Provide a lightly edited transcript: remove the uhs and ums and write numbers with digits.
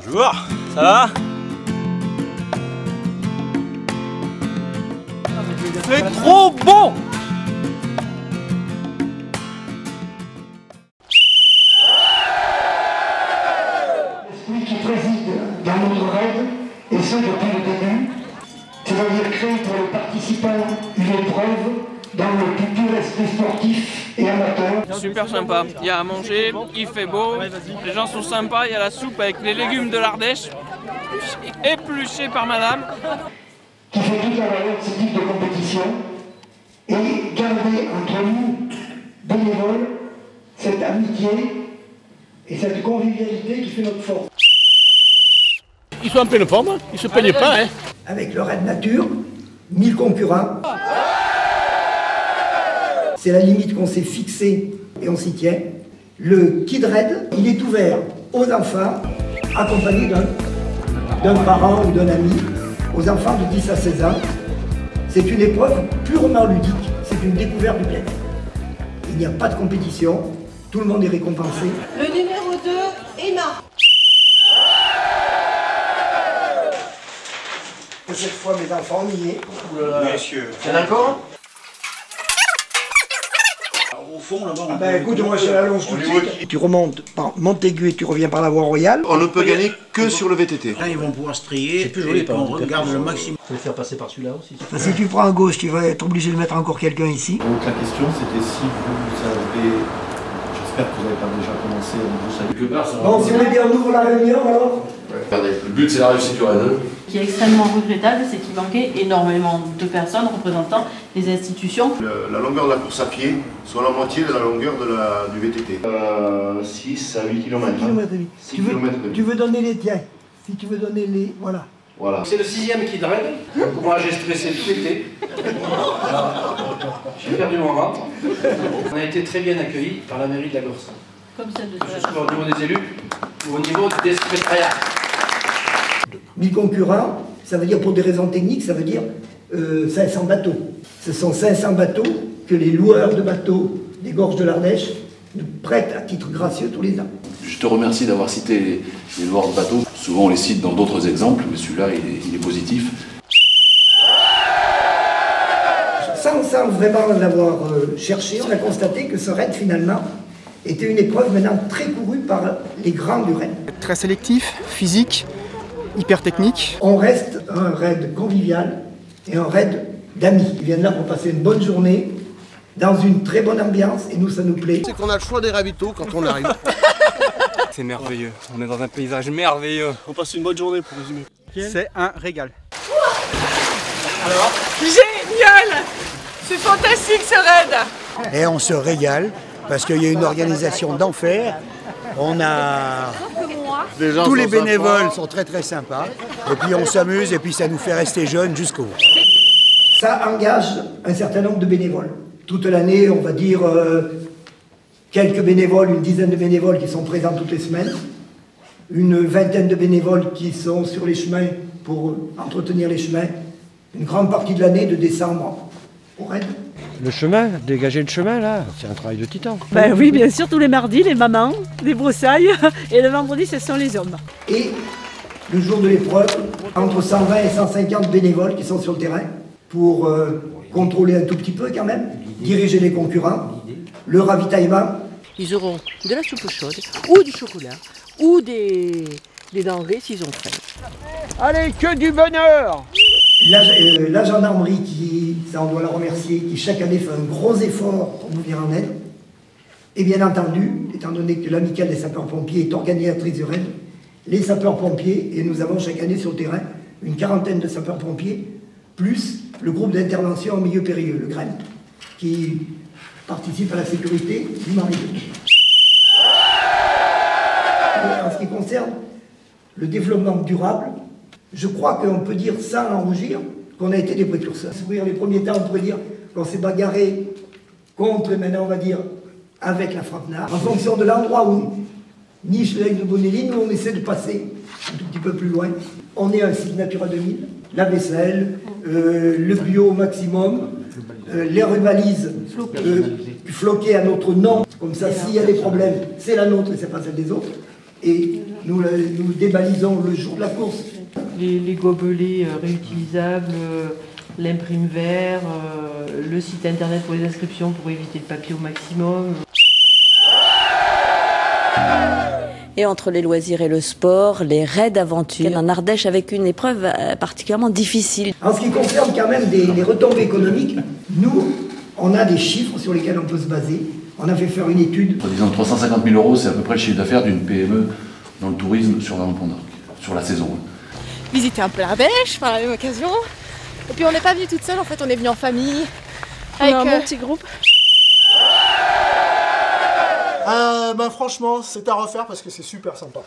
Bonjour, ça va? C'est trop bon! L'esprit qui préside dans notre règle, et ce depuis le début, c'est-à-dire créer pour les participants une épreuve dans le plus pur esprit sportif et amateur. Super sympa, il y a à manger, il fait beau, les gens sont sympas, il y a la soupe avec les légumes de l'Ardèche, épluchée par madame. Qui fait toute la valeur de ce type de compétition et garder entre nous, bénévoles, cette amitié et cette convivialité qui fait notre force. Ils sont en pleine forme, ils ne se plaignent pas. Hein. Avec le raid nature, 1000 concurrents. C'est la limite qu'on s'est fixée et on s'y tient. Le Kid Raid, il est ouvert aux enfants, accompagnés d'un parent ou d'un ami, aux enfants de 10 à 16 ans. C'est une épreuve purement ludique, c'est une découverte du bien-être. Il n'y a pas de compétition, tout le monde est récompensé. Le numéro 2, Emma. Cette fois, mes enfants, on y est. Messieurs. C'est d'accord? Au fond, là-bas, Ben écoute, moi je suis à la longe tout de suite. Tu remontes par Montaigu et tu reviens par la voie royale. On ne peut gagner que sur le VTT. Là, ils vont pouvoir se trier. C'est plus joli, et on regarde le maximum. Il faut les faire passer par celui-là aussi. Si tu prends à gauche, tu vas être obligé de mettre encore quelqu'un ici. Donc la question c'était si vous avez, j'espère que vous n'avez pas déjà commencé à vous saluer. Bon, si vous voulez bien, on ouvre la réunion alors. Regardez, le but c'est la réussite du raid. Ce qui est extrêmement regrettable, c'est qu'il manquait énormément de personnes représentant les institutions. La longueur de la course à pied soit la moitié de la longueur du VTT. 6 à 8 km. Tu veux donner les tiens. Si tu veux donner les... Voilà. Voilà. C'est le 6e qui drague. Donc moi j'ai stressé tout l'été. J'ai perdu mon ventre. On a été très bien accueillis par la mairie de la Gorse. Comme celle de Que ce soit au niveau des élus ou au niveau des secrétariats. 1000 concurrents, ça veut dire pour des raisons techniques, ça veut dire 500 bateaux. Ce sont 500 bateaux que les loueurs de bateaux des gorges de l'Ardèche nous prêtent à titre gracieux tous les ans. Je te remercie d'avoir cité les loueurs de bateaux. Souvent on les cite dans d'autres exemples, mais celui-là il est positif. Sans vraiment l'avoir cherché, on a constaté que ce raid finalement était une épreuve maintenant très courue par les grands du raid. Très sélectif, physique, hyper technique. On reste un raid convivial et un raid d'amis. Ils viennent là pour passer une bonne journée, dans une très bonne ambiance, et nous ça nous plaît. C'est qu'on a le choix des ravitaux quand on arrive. C'est merveilleux, on est dans un paysage merveilleux. On passe une bonne journée pour résumer. C'est un régal. Alors, génial! C'est fantastique ce raid! Et on se régale parce qu'il y a une organisation d'enfer. On a... Tous les bénévoles sont très très sympas. Et puis on s'amuse et puis ça nous fait rester jeunes jusqu'au bout. Ça engage un certain nombre de bénévoles. Toute l'année, on va dire quelques bénévoles, une dizaine de bénévoles qui sont présents toutes les semaines. Une vingtaine de bénévoles qui sont sur les chemins pour entretenir les chemins. Une grande partie de l'année, de décembre au raid. Le chemin, dégager le chemin là, c'est un travail de titan. Ben oui, bien sûr, tous les mardis, les mamans, les broussailles, et le vendredi, ce sont les hommes. Et le jour de l'épreuve, entre 120 et 150 bénévoles qui sont sur le terrain pour contrôler un tout petit peu quand même, diriger les concurrents, le ravitaillement. Ils auront de la soupe chaude, ou du chocolat, ou des denrées s'ils ont faim. Allez, que du bonheur! La gendarmerie, ça on doit la remercier, qui chaque année fait un gros effort pour nous venir en aide. Et bien entendu, étant donné que l'amicale des sapeurs-pompiers est organisatrice du raid, les sapeurs-pompiers, et nous avons chaque année sur le terrain une quarantaine de sapeurs-pompiers, plus le groupe d'intervention en milieu périlleux, le GREM, qui participe à la sécurité du Marais. En ce qui concerne le développement durable, je crois qu'on peut dire sans en rougir qu'on a été des précurseurs. Les premiers temps, on pourrait dire qu'on s'est bagarré contre, et maintenant on va dire avec la Frappnard. En fonction de l'endroit où niche le lac de Bonelli, nous on essaie de passer un tout petit peu plus loin. On est un site Natura 2000, la vaisselle, le bio au maximum, les rivalises floquées à notre nom. Comme ça, s'il y a des problèmes, c'est la nôtre et c'est pas celle des autres. Et nous débalisons le jour de la course. Les gobelets réutilisables, l'imprime-verre, le site internet pour les inscriptions pour éviter le papier au maximum. Et entre les loisirs et le sport, les raids d'aventure en Ardèche avec une épreuve particulièrement difficile. En ce qui concerne quand même les retombées économiques, nous, on a des chiffres sur lesquels on peut se baser. On a fait faire une étude. Disons 350 000 €, c'est à peu près le chiffre d'affaires d'une PME dans le tourisme sur la Pont d'Arc, sur la saison. Visiter un peu l'Ardèche par la même occasion. Et puis on n'est pas venu toute seule, en fait on est venu en famille. Avec un bon petit groupe. Franchement, c'est à refaire parce que c'est super sympa.